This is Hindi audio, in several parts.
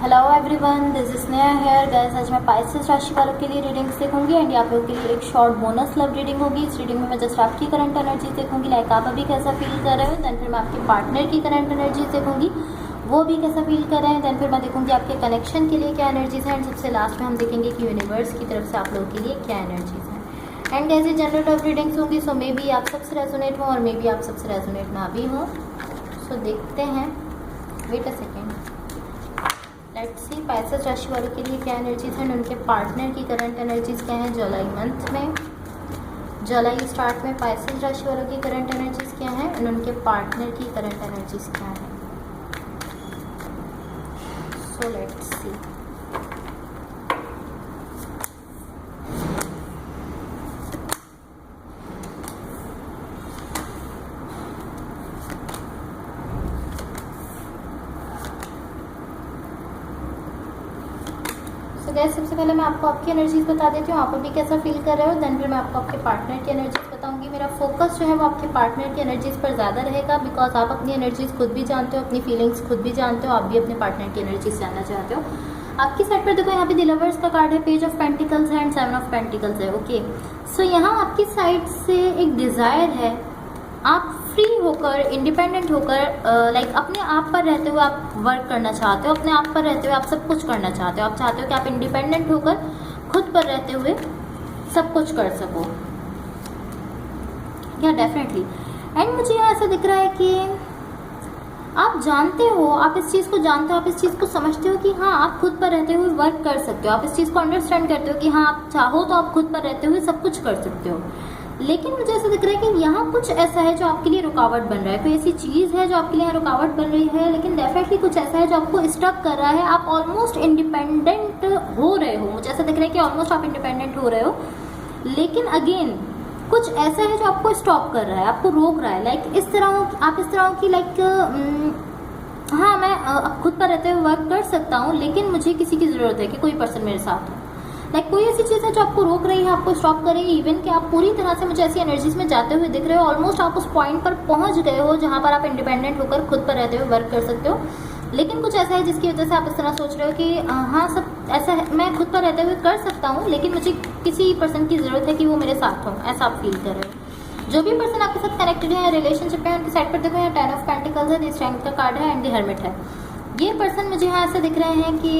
Hello everyone, this is Sneha hair guys. आज मैं पाइसेस राशि वालों के लिए रीडिंग्स देखूंगी एंड आप लोगों के लिए एक शॉर्ट बोनस लव रीडिंग होगी। इस रीडिंग में मैं जस्ट आपकी करंट एनर्जी देखूंगी, लाइक आप अभी कैसा फील कर रहे हो। देन फिर मैं आपके पार्टनर की करंट एनर्जी देखूंगी, वो भी कैसा फील कर रहे हैं। देन फिर मैं देखूंगी आपके कनेक्शन के लिए क्या एनर्जीज हैं एंड सबसे लास्ट में हम देखेंगे कि यूनिवर्स की तरफ से आप लोगों के लिए क्या एनर्जीज हैं। एंड ऐसे जनरल लव रीडिंग्स होंगी, सो मे बी आप सबसे रेजोनेट हो और मे बी आप सबसे रेजोनेट ना भी हो। सो देखते हैं, wait a second. Let's see Pisces राशि वालों के लिए क्या एनर्जीज हैं, उनके पार्टनर की करंट एनर्जीज क्या है जुलाई मंथ में, जुलाई स्टार्ट में पाइसेस राशि वालों की करंट एनर्जीज क्या है और उनके पार्टनर की करंट एनर्जीज क्या है। So let's see. तो गैस सबसे पहले मैं आपको आपकी एनर्जीज बता देती हूँ, आप अभी कैसा फील कर रहे हो। देन फिर मैं आपको आपके पार्टनर की एनर्जीज बताऊंगी। मेरा फोकस जो है वो आपके पार्टनर की एनर्जीज पर ज़्यादा रहेगा, बिकॉज आप अपनी एनर्जीज खुद भी जानते हो, अपनी फीलिंग्स खुद भी जानते हो, आप भी अपने पार्टनर की एनर्जीज जानना चाहते हो। आपकी साइड पर देखो, यहाँ पे द लवर्स का कार्ड है, पेज ऑफ पेंटिकल्स है एंड 7 ऑफ पेंटिकल्स है। ओके, सो यहाँ आपकी साइड से एक डिज़ायर है, आप फ्री होकर, इंडिपेंडेंट होकर, लाइक अपने आप पर रहते हुए आप वर्क करना चाहते हो, अपने आप पर रहते हुए आप सब कुछ करना चाहते हो। आप चाहते हो कि आप इंडिपेंडेंट होकर खुद पर रहते हुए सब कुछ कर सको। या डेफिनेटली। एंड मुझे यहाँ ऐसा दिख रहा है कि आप जानते हो, आप इस चीज़ को जानते हो, आप इस चीज़ को समझते हो कि हाँ आप खुद पर रहते हुए वर्क कर सकते हो। आप इस चीज़ को अंडरस्टैंड करते हो कि हाँ आप चाहो तो आप खुद पर रहते हुए सब कुछ कर सकते हो। लेकिन मुझे ऐसा दिख रहा है कि यहाँ कुछ ऐसा है जो आपके लिए रुकावट बन रहा है, कोई ऐसी चीज़ है जो आपके लिए रुकावट बन रही है। लेकिन डेफिनेटली कुछ ऐसा है जो आपको स्टक कर रहा है। आप ऑलमोस्ट इंडिपेंडेंट हो रहे हो, मुझे ऐसा दिख रहा है कि ऑलमोस्ट आप इंडिपेंडेंट हो रहे हो, लेकिन अगेन कुछ ऐसा है जो आपको स्टॉप कर रहा है, आपको रोक रहा है। लाइक इस तरह आप इस तरह की लाइक हाँ मैं अब खुद पर रहते हुए वर्क कर सकता हूँ, लेकिन मुझे किसी की ज़रूरत है कि कोई पर्सन मेरे साथ हो। लाइक कोई ऐसी चीज़ है जो आपको रोक रही है, आपको स्टॉप कर रही है। इवन कि आप पूरी तरह से मुझे ऐसी एनर्जीज में जाते हुए दिख रहे हो, ऑलमोस्ट आप उस पॉइंट पर पहुंच गए हो जहां पर आप इंडिपेंडेंट होकर खुद पर रहते हुए वर्क कर सकते हो। लेकिन कुछ ऐसा है जिसकी वजह से आप इस तरह सोच रहे हो कि हाँ सब ऐसा है, मैं खुद पर रहते हुए कर सकता हूँ, लेकिन मुझे किसी पर्सन की ज़रूरत है कि वो मेरे साथ हो, ऐसा आप फील कर रहे हो। जो भी पर्सन आपके साथ कनेक्टेड है, रिलेशनशिप है, उनकी साइड पर देखो यहाँ 10 ऑफ पेंटिकल्स है, स्ट्रेंथ का कार्ड है एंड द हर्मिट है। ये पर्सन मुझे यहाँ ऐसा दिख रहे हैं कि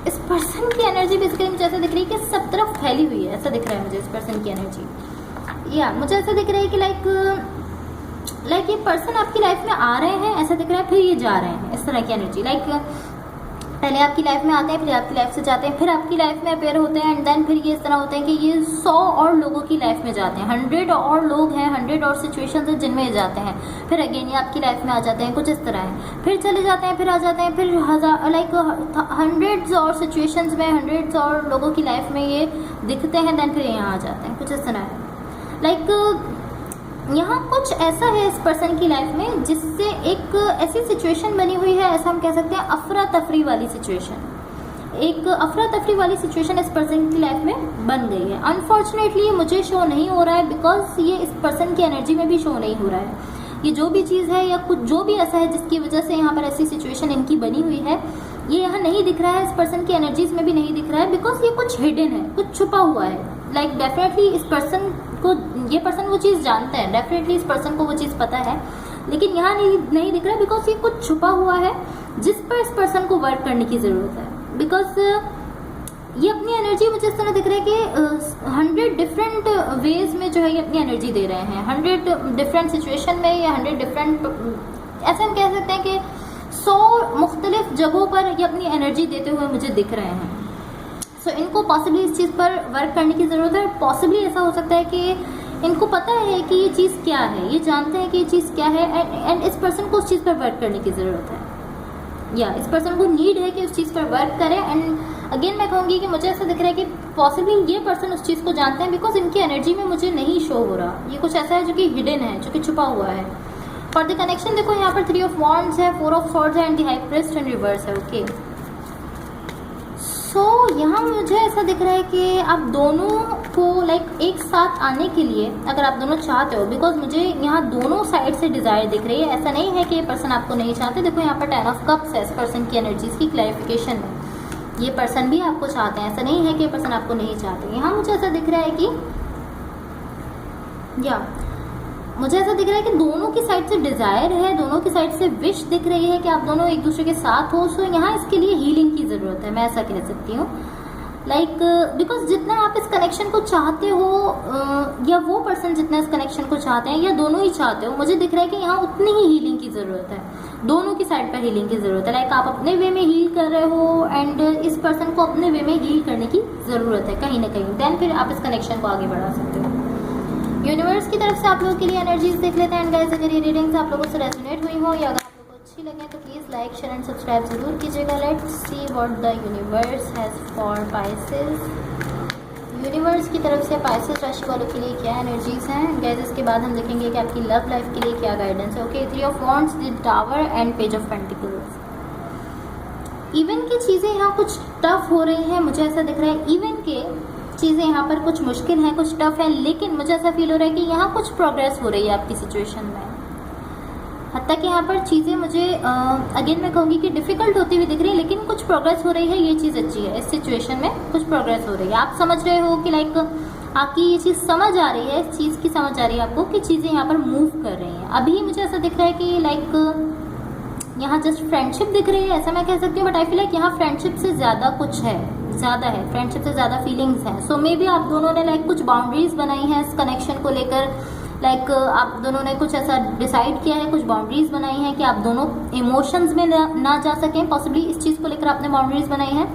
इस पर्सन की एनर्जी बेसिकली मुझे ऐसा दिख रही है कि सब तरफ फैली हुई है, ऐसा दिख रहा है मुझे इस पर्सन की एनर्जी। या मुझे ऐसा दिख रहा है कि लाइक ये पर्सन आपकी लाइफ में आ रहे हैं, ऐसा दिख रहा है, फिर ये जा रहे हैं, इस तरह की एनर्जी। लाइक पहले आपकी लाइफ में आते हैं, फिर आपकी लाइफ से जाते हैं, फिर आपकी लाइफ में अपेयर होते हैं एंड देन फिर ये इस तरह होते हैं कि ये 100 और लोगों की लाइफ में जाते हैं, 100 और लोग हैं, 100 और सिचुएशंस हैं जिनमें ये जाते हैं, फिर अगेन ये आपकी लाइफ में आ जाते हैं, कुछ इस तरह है, फिर चले जाते हैं, फिर आ जाते हैं, फिर हजार लाइक 100 और सिचुएशंस में 100 और लोगों की लाइफ में ये दिखते हैं, देन फिर यहाँ आ जाते हैं, कुछ इस तरह है। लाइक यहाँ कुछ ऐसा है इस पर्सन की लाइफ में जिससे एक ऐसी सिचुएशन बनी हुई है, ऐसा हम कह सकते हैं अफरा तफरी वाली सिचुएशन। एक अफरा तफरी वाली सिचुएशन इस पर्सन की लाइफ में बन गई है। अनफॉर्चुनेटली ये मुझे शो नहीं हो रहा है, बिकॉज ये इस पर्सन की एनर्जी में भी शो नहीं हो रहा है। ये जो भी चीज़ है या कुछ जो भी ऐसा है जिसकी वजह से यहाँ पर ऐसी सिचुएशन इनकी बनी हुई है, ये यहाँ नहीं दिख रहा है, इस पर्सन की एनर्जीज में भी नहीं दिख रहा है, बिकॉज ये कुछ हिडन है, कुछ छुपा हुआ है। लाइक डेफिनेटली इस पर्सन को, ये पर्सन वो चीज़ जानता है, डेफिनेटली इस पर्सन को वो चीज़ पता है, लेकिन यहाँ नहीं दिख रहा है बिकॉज ये कुछ छुपा हुआ है जिस पर इस पर्सन को वर्क करने की ज़रूरत है। बिकॉज ये अपनी एनर्जी मुझे इस तरह दिख रहा है कि 100 डिफरेंट वेज में जो है ये अपनी एनर्जी दे रहे हैं, 100 डिफरेंट सिचुएशन में या 100 डिफरेंट, ऐसे हम कह सकते हैं कि 100 मुख्तलिफ जगहों पर ये अपनी एनर्जी देते हुए मुझे दिख रहे हैं। सो इनको पॉसिबली इस चीज़ पर वर्क करने की ज़रूरत है। पॉसिबली ऐसा हो सकता है कि इनको पता है कि ये चीज़ क्या है, ये जानते हैं कि ये चीज़ क्या है एंड इस पर्सन को उस चीज़ पर वर्क करने की ज़रूरत है, या इस पर्सन को नीड है कि उस चीज़ पर वर्क करे। एंड अगेन मैं कहूँगी कि मुझे ऐसा दिख रहा है कि पॉसिबली ये पर्सन उस चीज़ को जानते हैं, बिकॉज इनकी एनर्जी में मुझे नहीं शो हो रहा। ये कुछ ऐसा है जो कि हिडन है, जो कि छुपा हुआ है। फॉर द कनेक्शन देखो यहाँ पर 3 ऑफ वॉन्ड्स है, 4 ऑफ स्वॉर्ड्स है and the high priest and reverse है। ओके, सो यहाँ मुझे ऐसा दिख रहा है कि आप दोनों को लाइक एक साथ आने के लिए अगर आप दोनों चाहते हो, बिकॉज मुझे यहाँ दोनों साइड से डिज़ायर दिख रही है, ऐसा नहीं है कि ये पर्सन आपको नहीं चाहते। देखो यहाँ पर 10 ऑफ कप्स है इस पर्सन की एनर्जीज की क्लैरिफिकेशन में, ये पर्सन भी आपको चाहते हैं, ऐसा नहीं है कि ये पर्सन आपको नहीं चाहते। यहाँ मुझे ऐसा दिख रहा है कि मुझे ऐसा दिख रहा है कि दोनों की साइड से डिज़ायर है, दोनों की साइड से विश दिख रही है कि आप दोनों एक दूसरे के साथ हो। सो यहाँ इसके लिए हीलिंग की ज़रूरत है, मैं ऐसा कह सकती हूँ। लाइक बिकॉज जितना आप इस कनेक्शन को चाहते हो या वो पर्सन जितना इस कनेक्शन को चाहते हैं या दोनों ही चाहते हो, मुझे दिख रहा है कि यहाँ उतनी ही हीलिंग की ज़रूरत है, दोनों की साइड पर हीलिंग की ज़रूरत है। लाइक आप अपने वे में हील कर रहे हो एंड इस पर्सन को अपने वे में हील करने की ज़रूरत है कहीं ना कहीं, देन फिर आप इस कनेक्शन को आगे बढ़ा सकते हो। यूनिवर्स की तरफ से आप लोगों के लिए एनर्जीज देख लेते हैं। एंड गाइस, अगर ये रीडिंग्स आप लोगों से रेजोनेट हुई हो या अगर आप लोगों को अच्छी लगे तो please like, share and subscribe जरूर कीजिएगा। Let's see what the universe has for Pisces. Universe की तरफ से पाइसेस राशि वालों के लिए क्या एनर्जीज हैं गाइस। इसके बाद हम देखेंगे कि आपकी लव लाइफ के लिए क्या गाइडेंस है। Okay, 3 of wands, the tower and page of pentacles. Even की चीज़ें यहाँ कुछ टफ हो रही हैं, मुझे ऐसा दिख रहा है। इवन के चीज़ें यहाँ पर कुछ मुश्किल हैं, कुछ टफ है, लेकिन मुझे ऐसा फील हो रहा है कि यहाँ कुछ प्रोग्रेस हो रही है आपकी सिचुएशन में। हत्ता कि यहाँ पर चीज़ें मुझे अगेन मैं कहूँगी कि डिफ़िकल्ट होती हुई दिख रही है, लेकिन कुछ प्रोग्रेस हो रही है, ये चीज़ अच्छी है। इस सिचुएशन में कुछ प्रोग्रेस हो रही है, आप समझ रहे हो कि लाइक आपकी ये चीज़ समझ आ रही है, इस चीज़ की समझ आ रही है आपको कि चीज़ें यहाँ पर मूव कर रही हैं। अभी मुझे ऐसा दिख रहा है कि लाइक यहाँ जस्ट फ्रेंडशिप दिख रही है, ऐसा मैं कह सकती हूँ, बट आई फील लाइक यहाँ फ्रेंडशिप से ज़्यादा कुछ है, ज़्यादा है, फ्रेंडशिप से ज़्यादा फीलिंग्स हैं। सो मे बी आप दोनों ने लाइक कुछ बाउंड्रीज बनाई हैं इस कनेक्शन को लेकर। लाइक आप दोनों ने कुछ ऐसा डिसाइड किया है, कुछ बाउंड्रीज बनाई हैं कि आप दोनों इमोशंस में ना जा सकें। पॉसिबली इस चीज़ को लेकर आपने बाउंड्रीज बनाई हैं,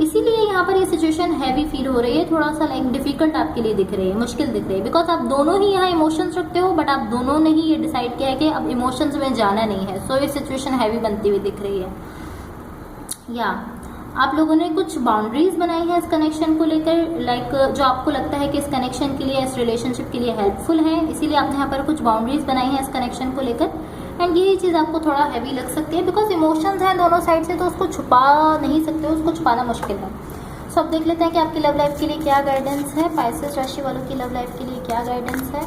इसीलिए यहाँ पर ये सिचुएशन हैवी फील हो रही है, थोड़ा सा लाइक डिफिकल्ट आपके लिए दिख रही है, मुश्किल दिख रही है। बिकॉज आप दोनों ही यहाँ इमोशंस रखते हो, बट आप दोनों ने ही ये डिसाइड किया है कि अब इमोशंस में जाना नहीं है। सो ये सिचुएशन हैवी बनती हुई दिख रही है। या आप लोगों ने कुछ बाउंड्रीज बनाई हैं इस कनेक्शन को लेकर, लाइक जो आपको लगता है कि इस कनेक्शन के लिए, इस रिलेशनशिप के लिए हेल्पफुल है, इसीलिए आपने यहाँ पर कुछ बाउंड्रीज बनाई हैं इस कनेक्शन को लेकर। एंड यही चीज़ आपको थोड़ा हैवी लग सकती है, बिकॉज इमोशंस हैं दोनों साइड से, तो उसको छुपा नहीं सकते हो, उसको छुपाना मुश्किल है। सो अब देख लेते हैं कि आपकी लव लाइफ के लिए क्या गाइडेंस है। पाइसेस राशि वालों की लव लाइफ के लिए क्या गाइडेंस है।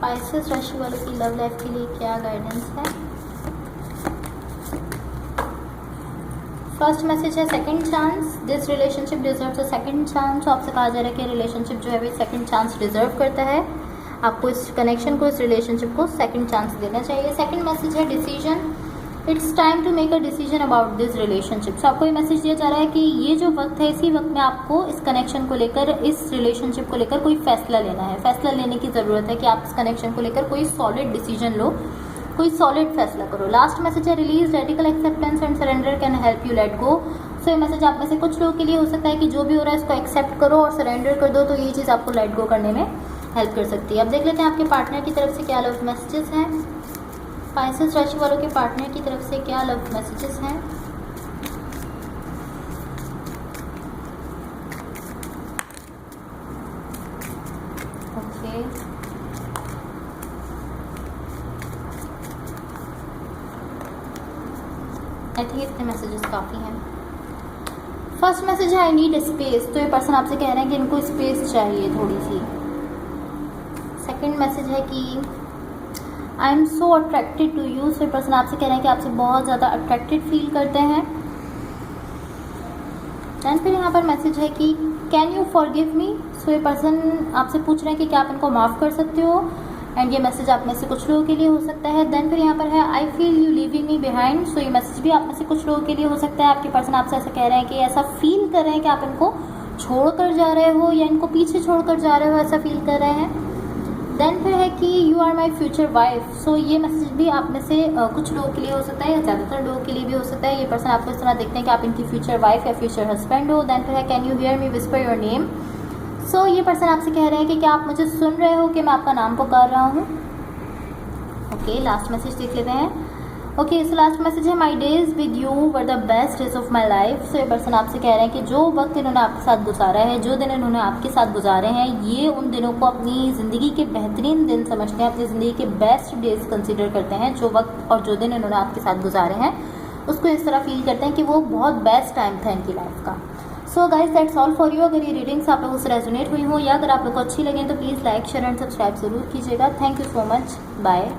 पाइसेस राशि वालों की लव लाइफ के लिए क्या गाइडेंस है। फर्स्ट मैसेज है second chance, this relationship deserves a second chance. आपसे कहा जा रहा है कि रिलेशनशिप जो है वो सेकंड चांस डिजर्व करता है, आपको इस कनेक्शन को, इस रिलेशनशिप को सेकंड चांस देना चाहिए। सेकंड मैसेज है decision, it's time to make a decision about this relationship. So आपको ये मैसेज दिया जा रहा है कि ये जो वक्त है, इसी वक्त में आपको इस कनेक्शन को लेकर, इस रिलेशनशिप को लेकर कोई फैसला लेना है। फैसला लेने की ज़रूरत है कि आप इस कनेक्शन को लेकर कोई सॉलिड डिसीजन लो, कोई सॉलिड फैसला करो। लास्ट मैसेज है release, radical acceptance and surrender can help you let go. So ये मैसेज आप में से कुछ लोगों के लिए हो सकता है कि जो भी हो रहा है इसको एक्सेप्ट करो और सरेंडर कर दो, तो ये चीज़ आपको लेट गो करने में हेल्प कर सकती है। अब देख लेते हैं आपके पार्टनर की तरफ से क्या लव मैसेजेस हैं। पाइसेस राशि वालों के पार्टनर की तरफ से क्या लव मैसेजेस हैं। ओके, आई थिंक इतने मैसेजेस काफ़ी हैं। फर्स्ट मैसेज है आई नीड स्पेस, तो ये पर्सन आपसे कह रहे हैं कि इनको स्पेस चाहिए थोड़ी सी। सेकंड मैसेज है कि I am so attracted to you, so ये पर्सन आपसे कह रहे हैं कि आपसे बहुत ज़्यादा अट्रैक्टेड फील करते हैं। एंड फिर यहाँ पर मैसेज है कि कैन यू फॉरगिव मी, सो ये पर्सन आपसे पूछ रहे हैं कि क्या आप इनको माफ़ कर सकते हो। एंड ये मैसेज आप में से कुछ लोगों के लिए हो सकता है। देन फिर यहाँ पर है I feel you leaving me behind, so ये मैसेज भी आप में से कुछ लोगों के लिए हो सकता है। आपके पर्सन आपसे ऐसा कह रहे हैं कि ऐसा फील कर रहे हैं कि आप इनको छोड़ कर जा रहे हो या इनको पीछे छोड़ कर जा रहे हो, ऐसा फील कर रहे हैं। देन फिर है कि you are my future wife, so ये मैसेज भी आप में से कुछ लोगों के लिए हो सकता है या ज़्यादातर लोगों के लिए भी हो सकता है। ये पर्सन आपको इस तरह देखते हैं कि आप इनकी फ्यूचर वाइफ या फ्यूचर हस्बैंड हो। देन फिर है can you hear me whisper your name, so ये पर्सन आपसे कह रहे हैं कि क्या आप मुझे सुन रहे हो कि मैं आपका नाम पुकार रहा हूँ। ओके, लास्ट मैसेज देख लेते हैं। ओके, सो लास्ट मैसेज है my days with you were the best days of my life, so ये पर्सन आपसे कह रहे हैं कि जो वक्त इन्होंने आपके साथ गुजारा है, जो दिन इन्होंने आपके साथ गुजारे हैं, ये उन दिनों को अपनी ज़िंदगी के बेहतरीन दिन समझते हैं, अपनी ज़िंदगी के बेस्ट डेज कंसिडर करते हैं। जो वक्त और जो दिन इन्होंने आपके साथ गुजारे हैं उसको इस तरह फील करते हैं कि वो बहुत बेस्ट टाइम था इनकी लाइफ का। So guys that's all for you. अगर ये रीडिंग्स आप लोगों से रेजोनेट हुई हो या अगर आप लोग को अच्छी लगे तो please like share and subscribe जरूर कीजिएगा। Thank you so much. Bye.